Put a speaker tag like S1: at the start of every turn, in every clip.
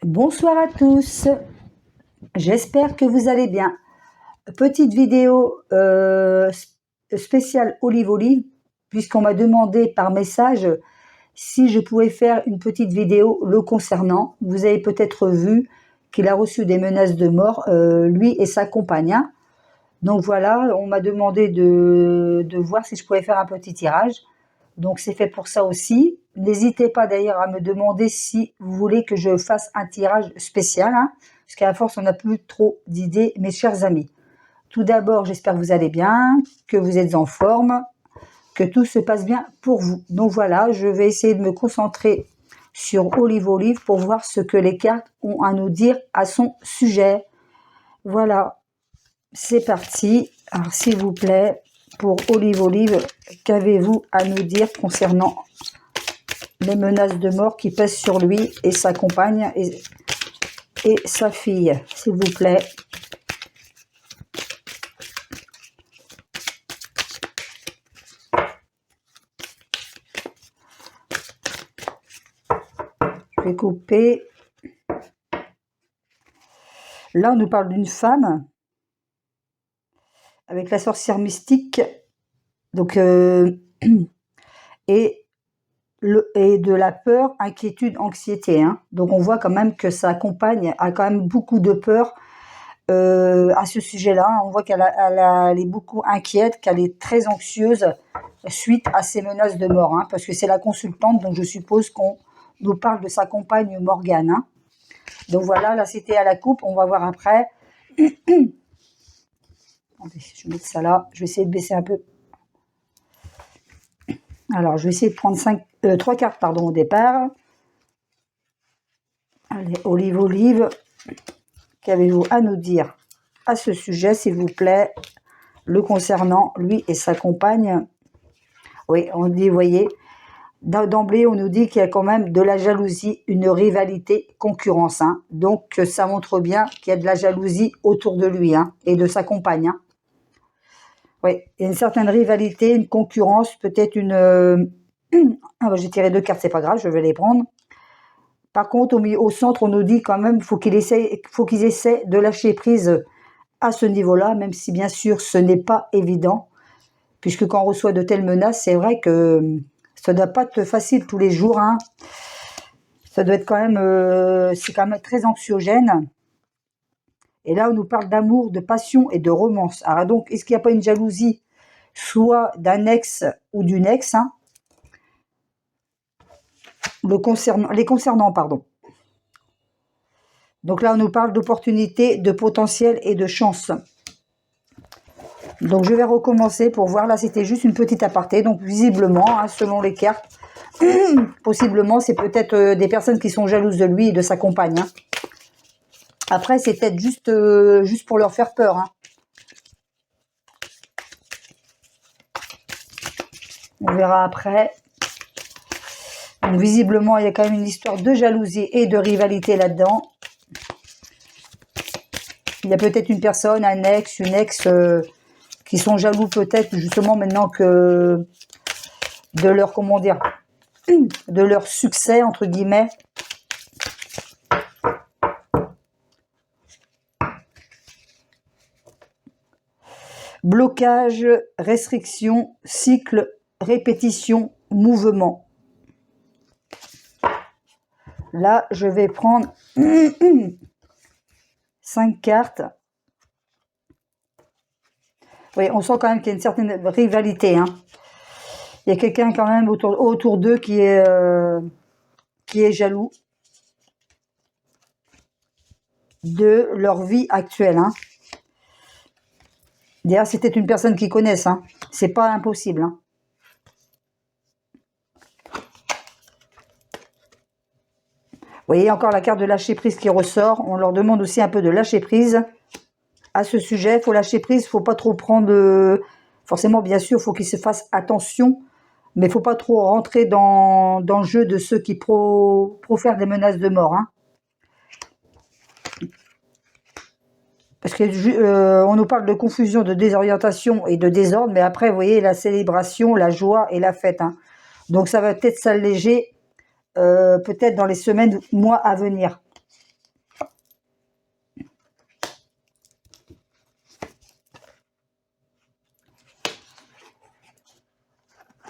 S1: Bonsoir à tous, j'espère que vous allez bien. Petite vidéo spéciale olive, puisqu'on m'a demandé par message si je pouvais faire une petite vidéo le concernant. Vous avez peut-être vu qu'il a reçu des menaces de mort, lui et sa compagne. Hein. Donc voilà, on m'a demandé de voir si je pouvais faire un petit tirage. Donc c'est fait pour ça aussi. N'hésitez pas d'ailleurs à me demander si vous voulez que je fasse un tirage spécial, hein, parce qu'à la force on n'a plus trop d'idées, mes chers amis. Tout d'abord, j'espère que vous allez bien, que vous êtes en forme, que tout se passe bien pour vous. Donc voilà, je vais essayer de me concentrer sur Olive pour voir ce que les cartes ont à nous dire à son sujet. Voilà, c'est parti. Alors s'il vous plaît, pour Olive, qu'avez-vous à nous dire concernant les menaces de mort qui pèsent sur lui et sa compagne et sa fille, s'il vous plaît. Je vais couper. Là, on nous parle d'une femme avec la sorcière mystique, donc et de la peur, inquiétude, anxiété. Hein. Donc on voit quand même que sa compagne a quand même beaucoup de peur à ce sujet-là. On voit qu'elle est beaucoup inquiète, qu'elle est très anxieuse suite à ces menaces de mort. Hein, parce que c'est la consultante, donc je suppose qu'on nous parle de sa compagne Morgane. Hein. Donc voilà, là c'était à la coupe, on va voir après. Attendez, je vais mettre ça là, je vais essayer de baisser un peu. Alors, je vais essayer de prendre 3 cartes au départ. Allez, Olive, qu'avez-vous à nous dire à ce sujet, s'il vous plaît, le concernant, lui et sa compagne? Oui, on dit, vous voyez, d'emblée, on nous dit qu'il y a quand même de la jalousie, une rivalité, concurrence. Hein. Donc, ça montre bien qu'il y a de la jalousie autour de lui hein, et de sa compagne. Hein. Oui, il y a une certaine rivalité, une concurrence, peut-être une... j'ai tiré 2 cartes, c'est pas grave, je vais les prendre. Par contre, au centre, on nous dit quand même faut qu'ils essaient de lâcher prise à ce niveau-là, même si bien sûr ce n'est pas évident, puisque quand on reçoit de telles menaces, c'est vrai que ça ne doit pas être facile tous les jours. Hein. Ça doit être quand même, c'est quand même très anxiogène. Et là, on nous parle d'amour, de passion et de romance. Alors donc, est-ce qu'il n'y a pas une jalousie, soit d'un ex ou d'une ex, hein, les concernant, pardon. Donc là, on nous parle d'opportunités, de potentiel et de chance. Donc je vais recommencer pour voir. Là, c'était juste une petite aparté. Donc visiblement, hein, selon les cartes, possiblement, c'est peut-être des personnes qui sont jalouses de lui et de sa compagne. Hein. Après, c'est peut-être juste pour leur faire peur. Hein. On verra après. Donc visiblement, il y a quand même une histoire de jalousie et de rivalité là-dedans. Il y a peut-être une personne, un ex, une ex qui sont jaloux peut-être justement maintenant que de leur, comment dire, de leur succès, entre guillemets. Blocage, restriction, cycle, répétition, mouvement. Là, je vais prendre 5 cartes. Oui, on sent quand même qu'il y a une certaine rivalité. Hein. Il y a quelqu'un quand même autour d'eux qui est jaloux de leur vie actuelle. Hein. D'ailleurs, c'était une personne qu'ils connaissent. Hein. C'est pas impossible. Hein. Vous voyez encore la carte de lâcher prise qui ressort. On leur demande aussi un peu de lâcher prise à ce sujet. Il faut lâcher prise, il ne faut pas trop prendre... Forcément, bien sûr, il faut qu'ils se fassent attention, mais il ne faut pas trop rentrer dans le jeu de ceux qui profèrent des menaces de mort. Hein. Parce qu'on nous parle de confusion, de désorientation et de désordre, mais après, vous voyez, la célébration, la joie et la fête. Hein. Donc, ça va peut-être s'alléger peut-être dans les semaines, mois à venir.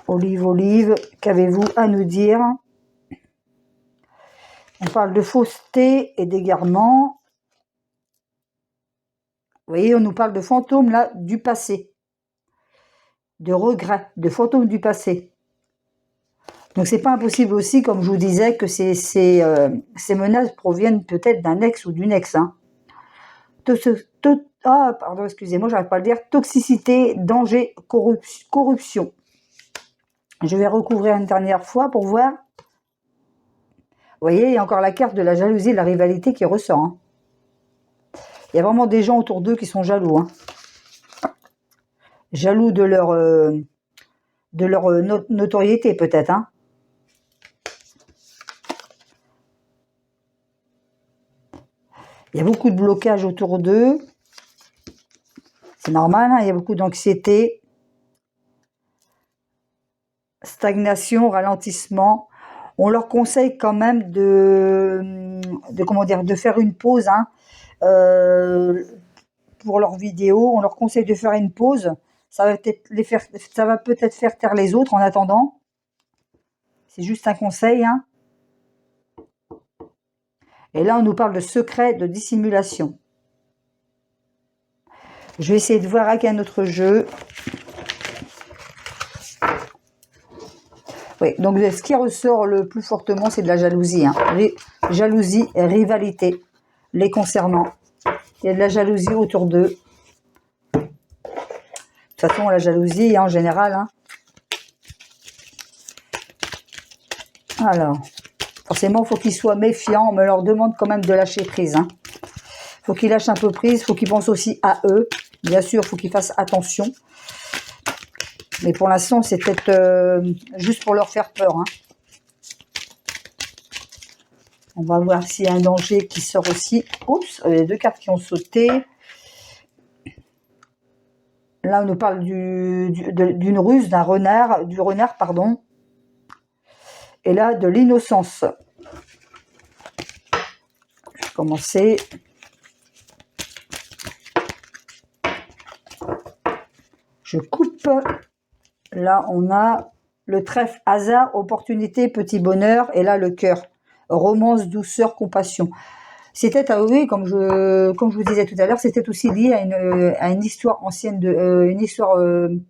S1: Olive, qu'avez-vous à nous dire? On parle de fausseté et d'égarement. Vous voyez, on nous parle de fantômes, là, du passé. De regrets, de fantômes du passé. Donc, c'est pas impossible aussi, comme je vous disais, que ces menaces proviennent peut-être d'un ex ou d'une ex. Hein. Pardon, excusez-moi, j'arrive pas à le dire. Toxicité, danger, corruption. Je vais recouvrir une dernière fois pour voir. Vous voyez, il y a encore la carte de la jalousie et de la rivalité qui ressort. Hein. Il y a vraiment des gens autour d'eux qui sont jaloux. Hein. Jaloux de leur notoriété, peut-être. Hein. Il y a beaucoup de blocages autour d'eux. C'est normal, hein, il y a beaucoup d'anxiété. Stagnation, ralentissement. On leur conseille quand même de faire une pause. Hein, pour leurs vidéos, on leur conseille de faire une pause. Ça va peut-être faire taire les autres en attendant. C'est juste un conseil. Hein. Et là, on nous parle de secret, de dissimulation. Je vais essayer de voir avec un autre jeu. Oui, donc ce qui ressort le plus fortement, c'est de la jalousie. Hein. Jalousie et rivalité les concernant. Il y a de la jalousie autour d'eux. De toute façon, la jalousie, en général. Hein. Alors, forcément, il faut qu'ils soient méfiants. On me leur demande quand même de lâcher prise. Hein. Faut qu'ils lâchent un peu prise. Faut qu'ils pensent aussi à eux. Bien sûr, il faut qu'ils fassent attention. Mais pour l'instant, c'est peut-être juste pour leur faire peur. Hein. On va voir s'il y a un danger qui sort aussi. Oups, il y a deux cartes qui ont sauté. Là, on nous parle d'une ruse, du renard, pardon. Et là, de l'innocence. Je vais commencer. Je coupe. Là, on a le trèfle, hasard, opportunité, petit bonheur. Et là, le cœur. Romance, douceur, compassion. C'était, oui, comme je vous disais tout à l'heure, c'était aussi lié à une histoire ancienne, une histoire de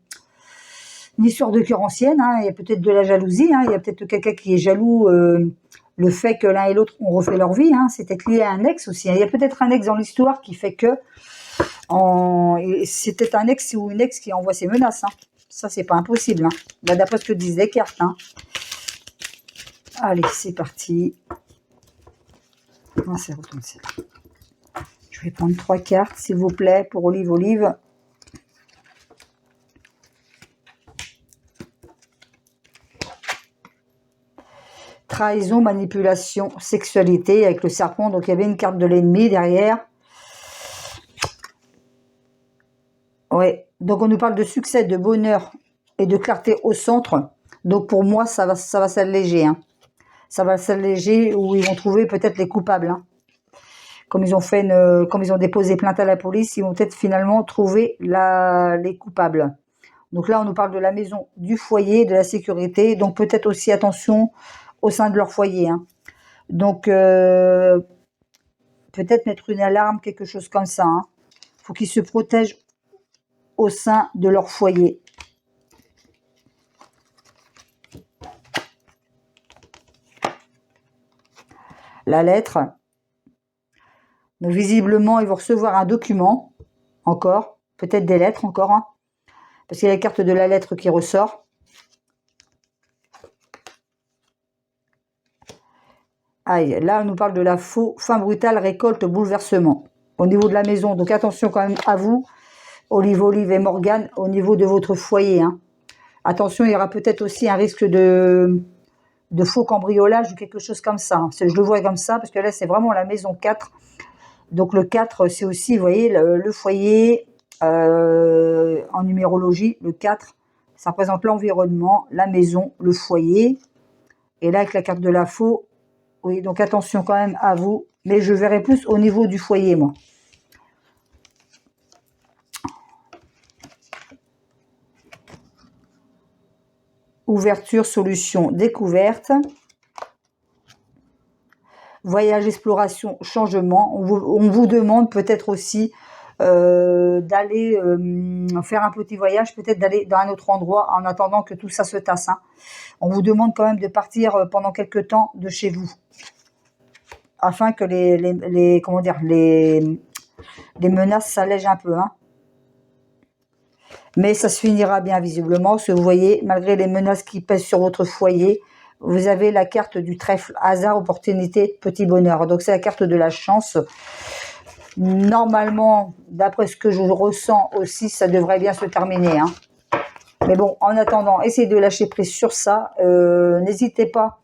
S1: cœur ancienne. Hein. Il y a peut-être de la jalousie. Hein. Il y a peut-être quelqu'un qui est jaloux le fait que l'un et l'autre ont refait leur vie. Hein. C'était lié à un ex aussi. Hein. Il y a peut-être un ex dans l'histoire qui fait que c'était un ex ou une ex qui envoie ses menaces. Hein. Ça, c'est pas impossible. Hein. Bah, d'après ce que disent les cartes. Hein. Allez, c'est parti. Ah, c'est retourné. Je vais prendre 3 cartes, s'il vous plaît, pour Olive. Trahison, manipulation, sexualité avec le serpent. Donc, il y avait une carte de l'ennemi derrière. Ouais. Donc, on nous parle de succès, de bonheur et de clarté au centre. Donc, pour moi, ça va s'alléger. Hein. Ça va s'alléger où ils vont trouver peut-être les coupables. Hein. Comme ils ont déposé plainte à la police, ils vont peut-être finalement trouver les coupables. Donc là, on nous parle de la maison, du foyer, de la sécurité. Donc peut-être aussi attention au sein de leur foyer. Hein. Donc peut-être mettre une alarme, quelque chose comme ça. Hein. Faut qu'ils se protègent au sein de leur foyer. La lettre. Donc visiblement, ils vont recevoir un document, encore, peut-être des lettres encore, hein, parce qu'il y a la carte de la lettre qui ressort. Aïe, là on nous parle de la fin brutale, récolte, bouleversement. Au niveau de la maison, donc attention quand même à vous, Olive et Morgane, au niveau de votre foyer. Hein. Attention, il y aura peut-être aussi un risque de faux cambriolage ou quelque chose comme ça. Hein. Je le vois comme ça, parce que là c'est vraiment la maison 4. Donc le 4, c'est aussi, vous voyez, le foyer, en numérologie, le 4, ça représente l'environnement, la maison, le foyer. Et là, avec la carte de la faux, oui, donc attention quand même à vous. Mais je verrai plus au niveau du foyer, moi. ouverture, solution, découverte. Voyage, exploration, changement. On vous demande peut-être aussi d'aller faire un petit voyage, peut-être d'aller dans un autre endroit en attendant que tout ça se tasse. Hein. On vous demande quand même de partir pendant quelques temps de chez vous, afin que comment dire, les menaces s'allègent un peu. Hein. Mais ça se finira bien visiblement, parce que vous voyez, malgré les menaces qui pèsent sur votre foyer, vous avez la carte du trèfle, hasard, opportunité, petit bonheur. Donc c'est la carte de la chance. Normalement, d'après ce que je ressens aussi, ça devrait bien se terminer. Hein. Mais bon, en attendant, essayez de lâcher prise sur ça. N'hésitez pas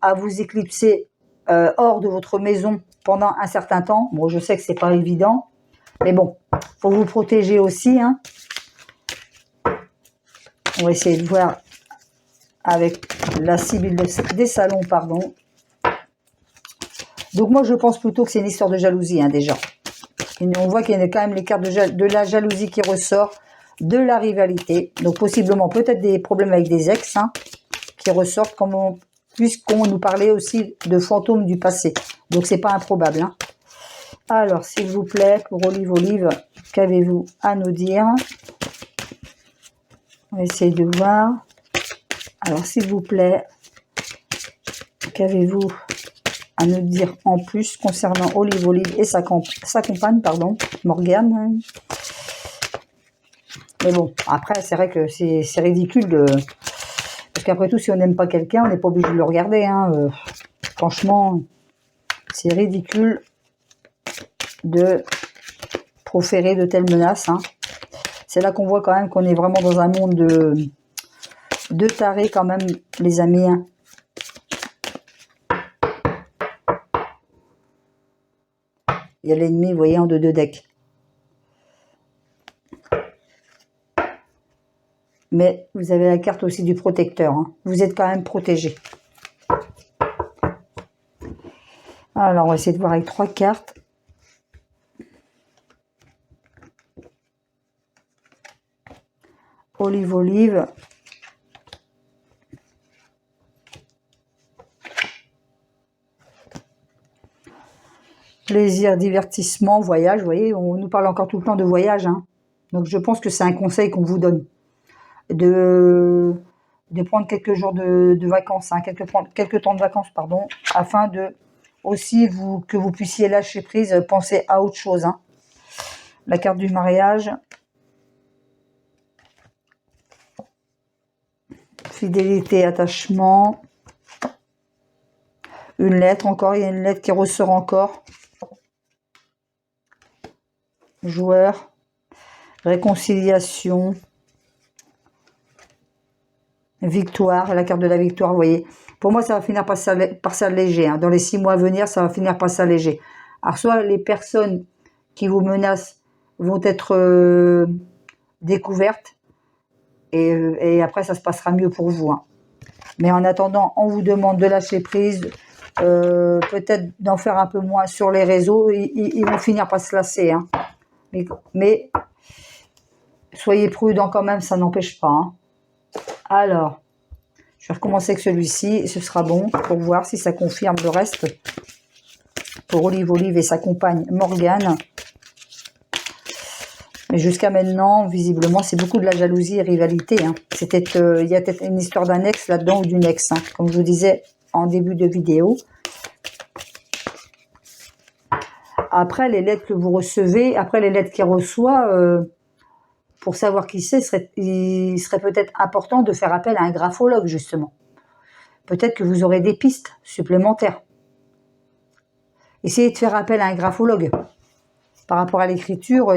S1: à vous éclipser hors de votre maison pendant un certain temps. Bon, je sais que c'est pas évident, mais bon, faut vous protéger aussi. Hein. On va essayer de voir avec la Sibylle des salons, pardon. Donc moi, je pense plutôt que c'est une histoire de jalousie, hein, déjà. Et on voit qu'il y a quand même les cartes de la jalousie qui ressort, de la rivalité. Donc possiblement, peut-être des problèmes avec des ex, hein, qui ressortent, puisqu'on nous parlait aussi de fantômes du passé. Donc c'est pas improbable. Hein. Alors, s'il vous plaît, pour Olive, qu'avez-vous à nous dire? On va essayer de voir. Alors, s'il vous plaît, qu'avez-vous à nous dire en plus concernant Olive et sa compagne, pardon, Morgane? Mais bon, après, c'est vrai que c'est ridicule de... Parce qu'après tout, si on n'aime pas quelqu'un, on n'est pas obligé de le regarder. Hein. Franchement, c'est ridicule de proférer de telles menaces. Hein. C'est là qu'on voit quand même qu'on est vraiment dans un monde de tarés quand même, les amis. Hein. Il y a l'ennemi, vous voyez, en deux decks. Mais vous avez la carte aussi du protecteur. Hein. Vous êtes quand même protégé. Alors, on va essayer de voir avec 3 cartes. Olive. Plaisir, divertissement, voyage. Vous voyez, on nous parle encore tout le temps de voyage. Hein. Donc, je pense que c'est un conseil qu'on vous donne. De prendre quelques jours de vacances, hein, quelques temps de vacances, pardon, afin de aussi que vous puissiez lâcher prise, penser à autre chose. Hein. La carte du mariage. Fidélité, attachement. Une lettre encore, il y a une lettre qui ressort encore. Joueur. Réconciliation. Victoire, la carte de la victoire, vous voyez. Pour moi, ça va finir par s'alléger. Hein. Dans les 6 mois à venir, ça va finir par s'alléger. Alors, soit les personnes qui vous menacent vont être découvertes, et après, ça se passera mieux pour vous. Hein. Mais en attendant, on vous demande de lâcher prise, peut-être d'en faire un peu moins sur les réseaux. Ils vont finir par se lasser. Hein. Mais soyez prudents quand même, ça n'empêche pas. Hein. Alors, je vais recommencer avec celui-ci, et ce sera bon pour voir si ça confirme le reste. Pour Olive et sa compagne Morgane. Mais jusqu'à maintenant, visiblement, c'est beaucoup de la jalousie et rivalité. Hein. Il y a peut-être une histoire d'un ex là-dedans ou d'une ex, hein, comme je vous disais en début de vidéo. Après, les lettres que vous recevez, après les lettres qu'il reçoit... pour savoir qui c'est, il serait peut-être important de faire appel à un graphologue, justement. Peut-être que vous aurez des pistes supplémentaires. Essayez de faire appel à un graphologue. Par rapport à l'écriture,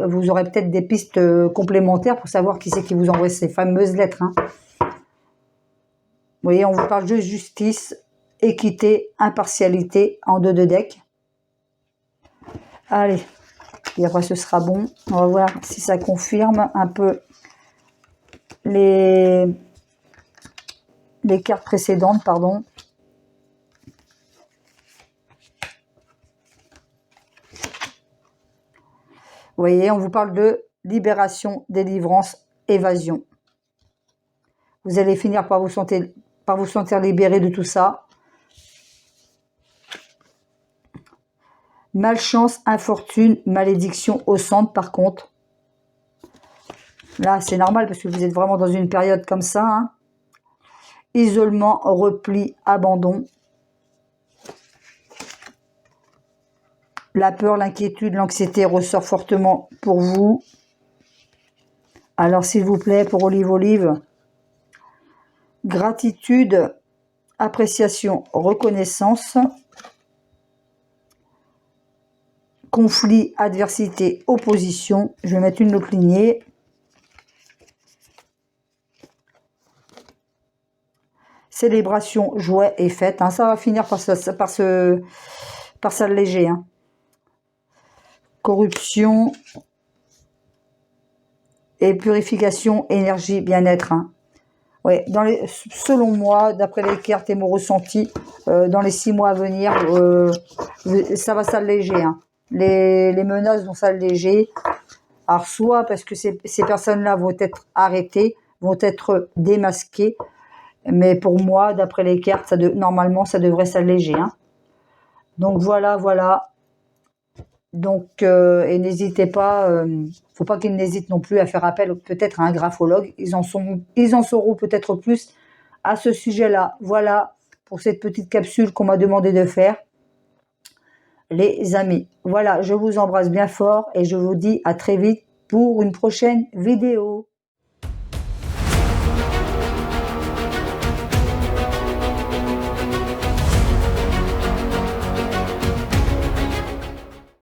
S1: vous aurez peut-être des pistes complémentaires pour savoir qui c'est qui vous envoie ces fameuses lettres. Hein. Vous voyez, on vous parle de justice, équité, impartialité en 2 de deck. Allez. Et après, ce sera bon. On va voir si ça confirme un peu les cartes précédentes, pardon. Vous voyez, on vous parle de libération, délivrance, évasion. Vous allez finir par vous sentir libéré de tout ça. Malchance, infortune, malédiction au centre par contre. Là, c'est normal parce que vous êtes vraiment dans une période comme ça. Hein. Isolement, repli, abandon. La peur, l'inquiétude, l'anxiété ressort fortement pour vous. Alors, s'il vous plaît, pour Olive, gratitude, appréciation, reconnaissance. Conflit, adversité, opposition. Je vais mettre une autre lignée. Célébration, jouet et fête. Hein. Ça va finir par s'alléger. Hein. Corruption et purification, énergie, bien-être. Hein. Ouais, selon moi, d'après les cartes et mon ressenti, dans les 6 mois à venir, ça va s'alléger. Hein. Les menaces vont s'alléger. Alors, soit parce que ces personnes-là vont être arrêtées, vont être démasquées. Mais pour moi, d'après les cartes, normalement, ça devrait s'alléger. Hein. Donc, voilà. Donc, et n'hésitez pas, faut pas qu'ils n'hésitent non plus à faire appel peut-être à un graphologue. Ils en sauront peut-être plus à ce sujet-là. Voilà pour cette petite capsule qu'on m'a demandé de faire. Les amis, voilà, je vous embrasse bien fort et je vous dis à très vite pour une prochaine vidéo.